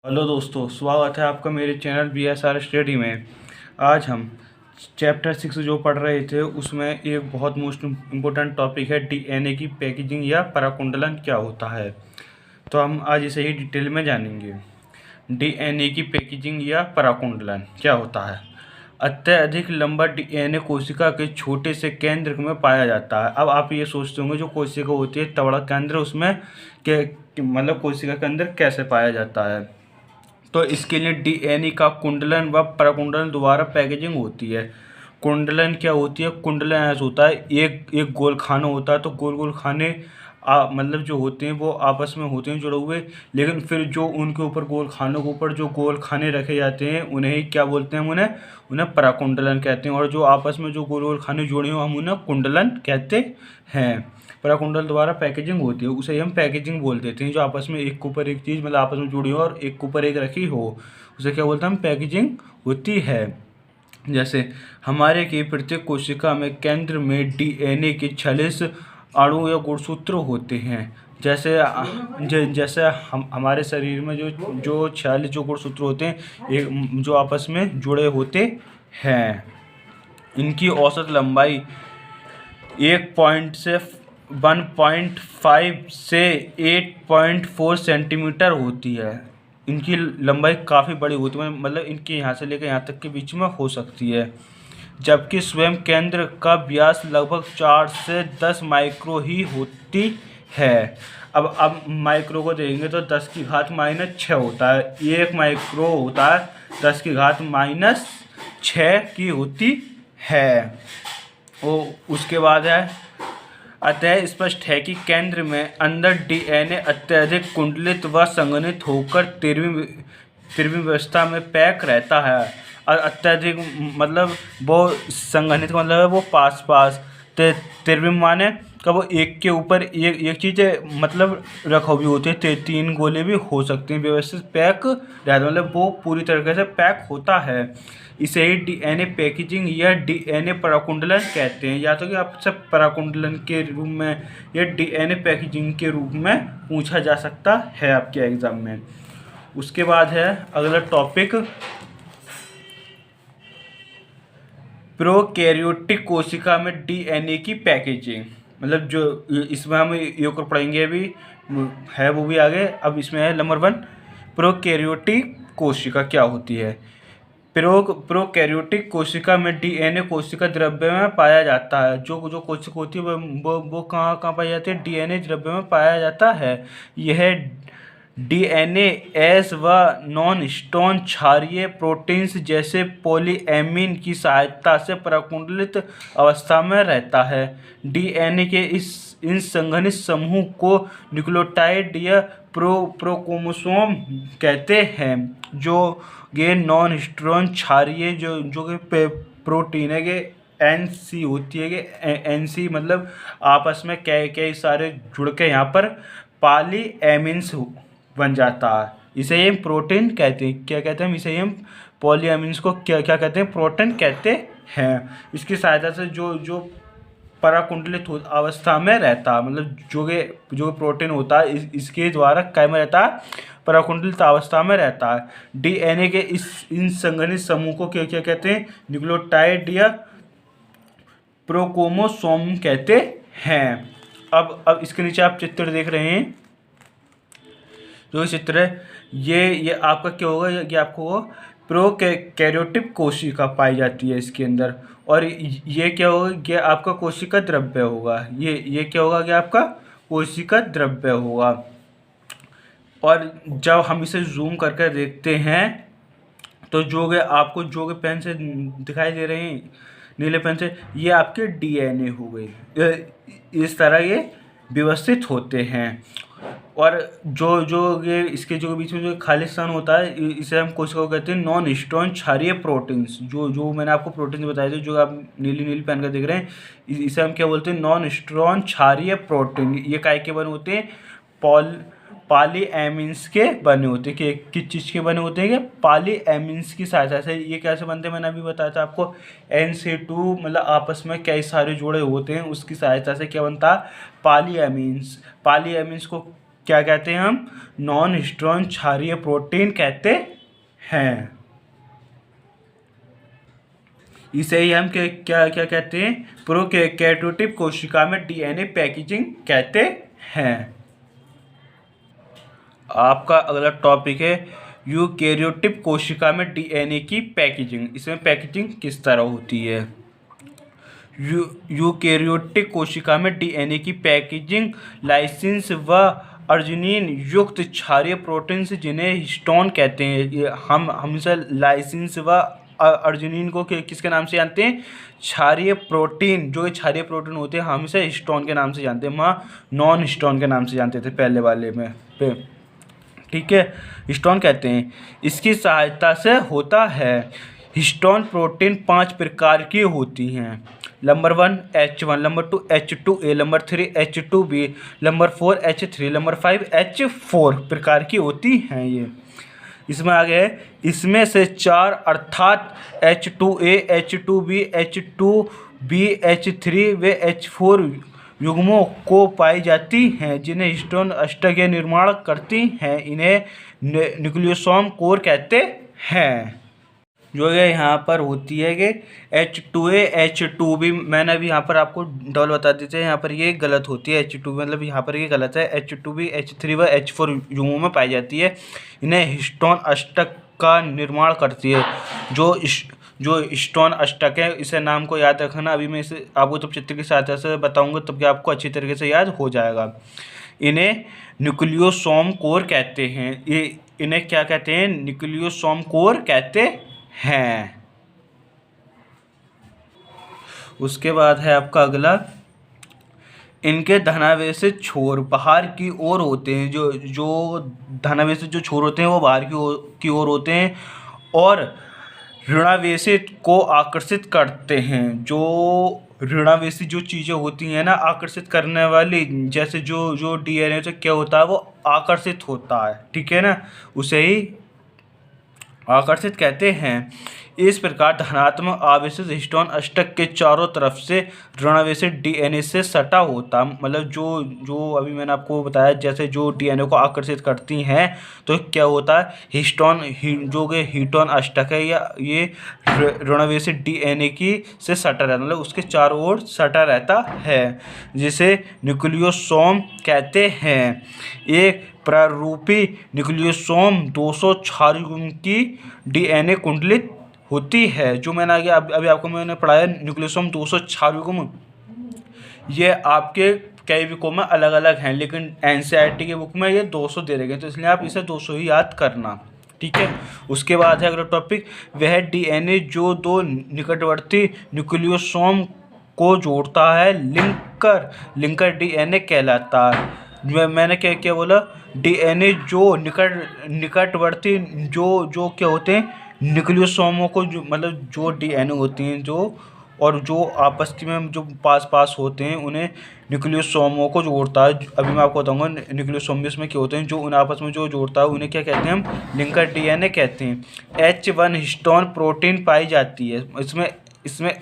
Hello दोस्तों, स्वागत है आपका मेरे चैनल BSR स्टडी में। आज हम चैप्टर 6 जो पढ़ रहे थे उसमें एक बहुत मोस्ट इम्पोर्टेंट टॉपिक है DNA की पैकेजिंग या पराकुंडलन क्या होता है। तो हम आज इसे ही डिटेल में जानेंगे। DNA की पैकेजिंग या पराकुंडलन क्या होता है। अत्यधिक लंबा DNA कोशिका के छोटे से केंद्र में पाया जाता है। अब आप ये सोचते होंगे जो कोशिका होती है तबड़ा केंद्र, उसमें मतलब कोशिका के अंदर कैसे पाया जाता है। तो इसके लिए DNA का कुंडलन व पराकुंडलन द्वारा पैकेजिंग होती है। कुंडलन क्या होती है? कुंडलन ऐसा होता है, एक एक गोल खाना होता है। तो गोल गोल खाने मतलब जो होते हैं वो आपस में होते हैं जुड़े हुए, लेकिन फिर जो उनके ऊपर गोल खानों के ऊपर जो गोल खाने रखे जाते हैं उन्हें ही क्या बोलते हैं? हम उन्हें उन्हें पराकुंडलन कहते हैं। और जो आपस में जो गोल गोल खाने जुड़े हो हम उन्हें कुंडलन कहते हैं। पराकुंडल द्वारा पैकेजिंग होती है, उसे हम पैकेजिंग बोल देते हैं। जो आपस में एक के ऊपर एक चीज़ मतलब आपस में जुड़ी हो और एक के ऊपर एक रखी हो, उसे क्या बोलते हैं? हम पैकेजिंग होती है। जैसे हमारे की प्रत्येक कोशिका में केंद्र में DNA के 46 अणु या गुणसूत्र होते हैं। जैसे हम हमारे शरीर में जो 46 जो गुणसूत्र होते हैं एक जो आपस में जुड़े होते हैं। इनकी औसत लंबाई 1.5 से 8.4 सेंटीमीटर होती है। इनकी लंबाई काफ़ी बड़ी होती है, मतलब इनके यहाँ से लेकर यहाँ तक के बीच में हो सकती है। जबकि स्वयं केंद्र का व्यास लगभग 4 से 10 माइक्रो ही होती है। अब माइक्रो को देखेंगे तो 10 की घात -6 होता है। 1 माइक्रो होता है 10 की घात -6 की होती है। उसके बाद है, अतः स्पष्ट है कि केंद्र में अंदर DNA अत्यधिक कुंडलित व संघनित होकर त्रिविम व्यवस्था में पैक रहता है। और अत्यधिक मतलब वो संघनित मतलब वो पास पास, त्रिविम माने का वो एक के ऊपर एक चीज़ मतलब रखा हुई होती है। 3 गोले भी हो सकते हैं। व्यवस्थित पैक रहता है, मतलब वो पूरी तरीके से पैक होता है। इसे ही DNA पैकेजिंग या DNA पराकुंडलन कहते हैं। या तो कि आप सब पराकुंडलन के रूप में या DNA पैकेजिंग के रूप में पूछा जा सकता है आपके एग्जाम में। उसके बाद है अगला टॉपिक, प्रोकैरियोटिक कोशिका में DNA की पैकेजिंग। मतलब जो इसमें हम एक और पढ़ेंगे अभी है वो भी आगे। अब इसमें है नंबर 1, प्रोकैरियोटिक कोशिका क्या होती है। प्रोकैरियोटिक कोशिका में DNA कोशिका द्रव्य में पाया जाता है। जो कोशिका होती है वो कहाँ पाई जाती है? DNA द्रव्य में पाया जाता है। यह DNA एस व नॉन स्टोन क्षारीय प्रोटीन्स जैसे पॉलीएमीन की सहायता से पराकुंडलित अवस्था में रहता है। DNA के इन संघनित समूह को न्यूक्लियोटाइड या प्रोक्रोमोसोम कहते हैं। जो ये नॉन स्टोन क्षारीय जो कि प्रोटीन है कि NC होती है कि NC मतलब आपस में कई सारे जुड़ के यहाँ पर पॉलीएमीन्स बन जाता है। इसे हम प्रोटीन कहते हैं। क्या कहते हैं हम? इसे हम पॉलीएमीन्स को क्या कहते हैं? प्रोटीन कहते हैं। इसकी सहायता से जो पराकुंडलित अवस्था में रहता है, मतलब जो प्रोटीन होता है इसके द्वारा क्या में रहता है? पराकुंडलित अवस्था में रहता है। DNA के इन संघनित समूह को क्या कहते हैं? न्यूक्लियोटाइड या प्रोक्रोमोसोम कहते हैं। अब इसके नीचे आप चित्र देख रहे हैं, जो चित्र है ये आपका क्या होगा? ये आपको प्रोकैरियोटिक कोशिका पाई जाती है इसके अंदर। और ये क्या होगा? ये आपका कोशिका द्रव्य होगा। ये क्या होगा? कि आपका कोशिका द्रव्य होगा। और जब हम इसे जूम करके देखते हैं तो आपको जो पेन से दिखाई दे रहे हैं नीले पेन से, ये आपके DNA हो गए। इस तरह ये व्यवस्थित होते हैं। और जो ये इसके जो बीच में जो खाली स्थान होता है इसे हम कोशिका को कहते हैं नॉन स्टोन क्षारीय प्रोटीन्स। जो मैंने आपको प्रोटीन्स बताए थे जो आप नीली पहन कर देख रहे हैं, इसे हम क्या बोलते हैं? नॉन स्टोन क्षारीय प्रोटीन। ये काय के बने होते हैं? पॉलीएमीन्स के बने होते हैं। कि किस चीज़ के बने होते हैं? कि पॉलीएमीन्स की सहायता से। ये कैसे बनते हैं? मैंने अभी बताया था आपको। NC2 मतलब आपस में कई सारे जोड़े होते हैं, उसकी सहायता से क्या बनता है? पॉलीएमीन्स को क्या कहते हैं हम? नॉन हिस्टोन क्षारीय प्रोटीन कहते हैं। इसे ही हम क्या क्या कहते हैं? प्रोकैरियोटिक कोशिका में डीएनए पैकेजिंग कहते हैं। आपका अगला टॉपिक है यूकैरियोटिक कोशिका में डीएनए की पैकेजिंग। इसमें पैकेजिंग किस तरह होती है? यूकैरियोटिक कोशिका में डीएनए की पैकेजिंग लाइसिन व अर्जिनिन युक्त क्षारीय प्रोटीन जिन्हें हिस्टोन कहते हैं। ये हम हमेशा लाइसिन व अर्जिनिन को किसके नाम से जानते हैं? क्षारीय प्रोटीन। जो क्षारीय प्रोटीन होते हैं हमेशा हिस्टोन के नाम से जानते हैं, वहाँ नॉन हिस्टोन के नाम से जानते थे पहले वाले में पे। ठीक है, हिस्टोन कहते हैं। इसकी सहायता से होता है। हिस्टोन प्रोटीन 5 प्रकार की होती हैं। Number 1 H1, number 2 H2A, number 3 H2B, number 4 H3, number 5 H4 प्रकार की होती हैं ये। इसमें आगे है, इसमें से 4 अर्थात H2A, H2B, H2B, H3 व H4 युग्मों को पाई जाती हैं जिन्हें हिस्टोन अष्टक निर्माण करती हैं। इन्हें न्यूक्लियोसोम कोर कहते हैं। जो है यहाँ पर होती है कि H2A, H2B, मैंने अभी यहाँ पर आपको डबल बता देते हैं, यहाँ पर ये गलत होती है। H2 मतलब यहाँ पर ये गलत है। H2B, H3 व H4 युग्मों में पाई जाती है। इन्हें हिस्टोन अष्टक का निर्माण करती है। जो हिस्टोन अष्टक है, इसे नाम को याद रखना। अभी मैं इसे आपको तब चित्र की सहायता से बताऊँगा, तब कि आपको अच्छी तरीके से याद हो जाएगा। इन्हें न्यूक्लियोसोम कोर कहते हैं। इन्हें क्या कहते हैं? न्यूक्लियोसोम कोर कहते हैं। उसके बाद है आपका अगला, इनके धनावेश छोर बाहर की ओर होते हैं। जो धनावेश जो छोर होते हैं वो बाहर की ओर होते हैं और ऋणावेशी को आकर्षित करते हैं। जो ऋणावेशी जो चीज़ें होती हैं ना आकर्षित करने वाली, जैसे जो डीएनए से क्या होता है वो आकर्षित होता है। ठीक है ना, उसे ही आकर्षित कहते हैं। इस प्रकार धनात्मक आवेशित हिस्टोन अष्टक के चारों तरफ से ऋणावेशित डीएनए से सटा होता, मतलब जो अभी मैंने आपको बताया, जैसे जो डीएनए को आकर्षित करती हैं तो क्या होता है? हिस्टोन जो कि हिस्टोन अष्टक है या ये ऋणावेशित डीएनए की से सटा रहता, मतलब उसके चारों ओर सटा रहता है, जिसे न्यूक्लियोसोम कहते हैं। एक प्रारूपी न्यूक्लियोसोम 200 क्षारीय की डीएनए कुंडलित होती है। जो मैंने आगे अभी आपको मैंने पढ़ाया न्यूक्लियोसोम 200 क्षारीय, ये आपके कई बुकों में अलग अलग हैं, लेकिन एनसीईआरटी के बुक में ये 200 दे रखे हैं, तो इसलिए आप इसे 200 ही याद करना। ठीक है, उसके बाद है अगला टॉपिक, वह डीएनए जो दो निकटवर्ती न्यूक्लियोसोम को जोड़ता है लिंकर डीएनए कहलाता है। मैंने क्या बोला? डीएनए जो निकटवर्ती जो क्या होते हैं? न्यूक्लियोसोमों को, जो मतलब जो डीएनए होती हैं जो आपस में जो पास होते हैं, उन्हें न्यूक्लियोसोमों को जोड़ता है। अभी मैं आपको बताऊंगा न्यूक्लियोसोम में क्या होते हैं। जो उन आपस में जो जोड़ता है उन्हें क्या कहते हैं? हम लिंकर डीएनए कहते हैं। H1 हिस्टोन प्रोटीन पाई जाती है। इसमें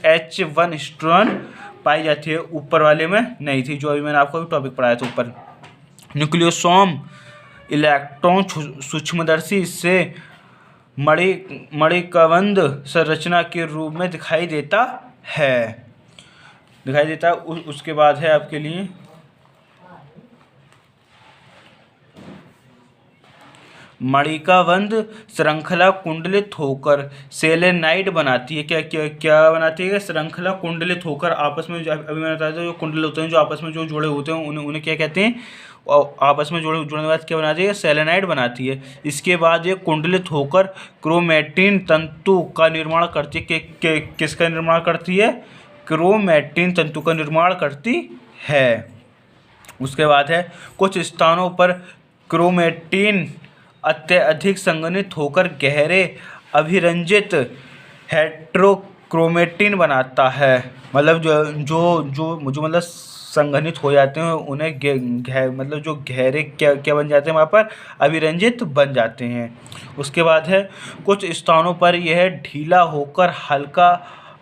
H1 हिस्टोन पाई जाती है, ऊपर वाले में नहीं थी, जो अभी मैंने आपको टॉपिक पढ़ाया था ऊपर। न्यूक्लियोसोम इलेक्ट्रॉन सूक्ष्मदर्शी से मणिकबंध संरचना के रूप में दिखाई देता है। उसके बाद है आपके लिए मणिकाबंध श्रृंखला कुंडलित होकर सेलेनाइड बनाती है। क्या बनाती है? श्रृंखला कुंडलित होकर आपस में, अभी मैंने बताया था, जो कुंडल होते हैं जो आपस में जो जुड़े होते हैं उन्हें क्या कहते हैं? आपस में जुड़ने के बाद क्या बनाती है? सेलेनाइड बनाती है। इसके बाद ये कुंडलित होकर क्रोमैटिन तंतु का निर्माण करती है। किसका निर्माण करती है? क्रोमैटिन तंतु का निर्माण करती है। उसके बाद है कुछ स्थानों पर क्रोमैटिन अत्यधिक संघनित होकर गहरे अभिरंजित हेटेरोक्रोमैटिन बनाता है। मतलब जो मतलब संघनित हो जाते हैं उन्हें मतलब जो गहरे क्या बन जाते हैं, वहाँ पर अभिरंजित बन जाते हैं। उसके बाद है कुछ स्थानों पर यह ढीला होकर हल्का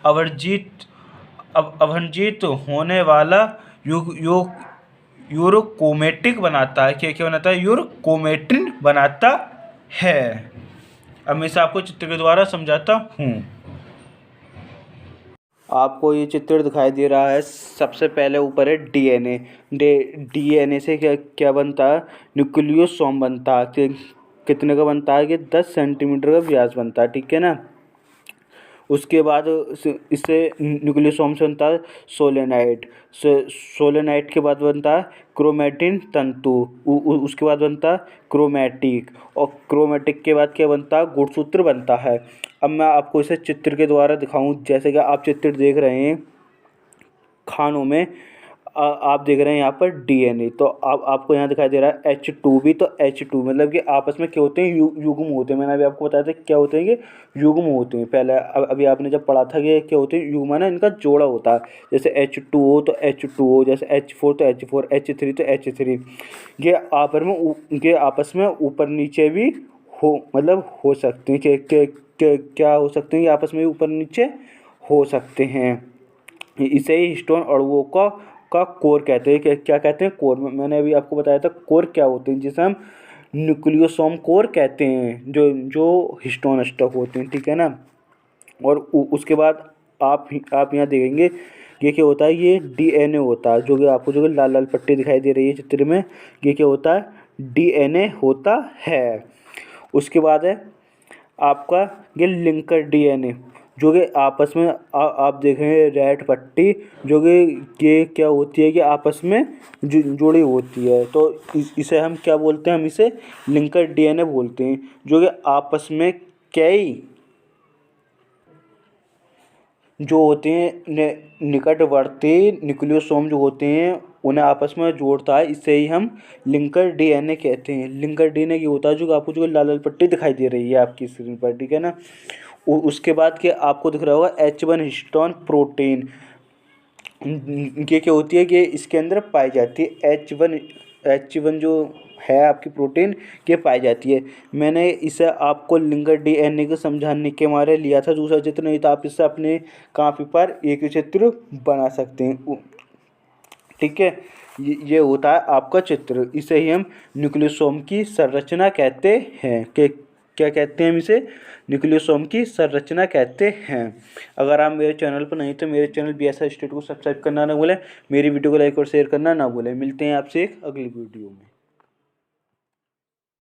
अवरजित होने वाला यूरोक्रोमेटिक बनाता है। क्या क्या बनाता है? यूरोक्रोमेटिन बनाता है। अब मैं इसे आपको चित्र के द्वारा समझाता हूँ। आपको ये चित्र दिखाई दे रहा है। सबसे पहले ऊपर है डीएनए। डीएनए से क्या क्या बनता है? न्यूक्लियोसोम बनता है। कितने का बनता है? कि 10 सेंटीमीटर का व्यास बनता है, ठीक है ना। उसके बाद इससे न्यूक्लियोसोम से बनता है सोलेनाइड। सोलेनाइड के बाद बनता है क्रोमेटिन तंतु। उसके बाद बनता है क्रोमैटिक, और क्रोमैटिक के बाद क्या बनता है? गुणसूत्र बनता है। अब मैं आपको इसे चित्र के द्वारा दिखाऊं। जैसे कि आप चित्र देख रहे हैं खानों में, आप देख रहे हैं यहाँ पर डीएनए, तो आपको यहाँ दिखाई दे रहा है H2 भी। तो H2 मतलब कि आपस में क्या होते हैं? युग्म होते हैं। मैंने अभी आपको बताया था क्या होते हैं? कि युग्म होते हैं। पहले अभी आपने जब पढ़ा था कि क्या होते हैं? युग्म है ना, इनका जोड़ा होता है। जैसे H2O तो H2O, जैसे H4 तो H4, H3 तो H3। ये आपस में ऊपर नीचे भी मतलब हो सकते हैं। क्या हो सकते हैं? ये आपस में ऊपर नीचे हो सकते हैं। इसे ही हिस्टोन अणुओं का कोर कहते हैं। क्या कहते हैं? कोर। मैंने अभी आपको बताया था कोर क्या होते हैं, जिसे हम न्यूक्लियोसोम कोर कहते हैं, जो जो हिस्टोन स्टफ होते हैं, ठीक है ना। और उसके बाद आप यहाँ देखेंगे ये क्या होता है? ये डीएनए होता है। जो कि लाल लाल पट्टी दिखाई दे रही है चित्र में, ये क्या होता है? डीएनए होता है। उसके बाद है आपका ये लिंकर डीएनए, जो कि आपस में आप देख रहे हैं रेड पट्टी, जो कि ये क्या होती है? कि आपस में जुड़ी होती है। तो इसे हम क्या बोलते हैं? हम इसे लिंकर डीएनए बोलते हैं। जो कि आपस में कई जो होते हैं निकटवर्ती न्यूक्लियोसोम जो होते हैं, उन्हें आपस में जोड़ता है। इसे ही हम लिंकर डीएनए कहते हैं। लिंकर डीएनए क्या होता है? जो कि आपको जो लाल लाल पट्टी दिखाई दे रही है आपकी स्क्रीन पर, ठीक है ना। उसके बाद के आपको दिख रहा होगा H1 हिस्टोन प्रोटीन। ये क्या होती है? कि इसके अंदर पाई जाती है H1 जो है आपकी प्रोटीन, ये पाई जाती है। मैंने इसे आपको लिंकर डीएनए को समझाने के मारे लिया था। दूसरा चित्र नहीं तो आप इससे अपने कॉपी पर एक ही चित्र बना सकते हैं, ठीक है। ये होता है आपका चित्र। इसे ही हम न्यूक्लियोसोम की संरचना कहते हैं। क्या कहते हैं हम इसे? न्यूक्लियोसोम की संरचना कहते हैं। अगर आप मेरे चैनल पर नहीं तो मेरे चैनल BSR स्टेट को सब्सक्राइब करना ना भूलें। मेरी वीडियो को लाइक और शेयर करना ना भूलें। मिलते हैं आपसे एक अगली वीडियो में।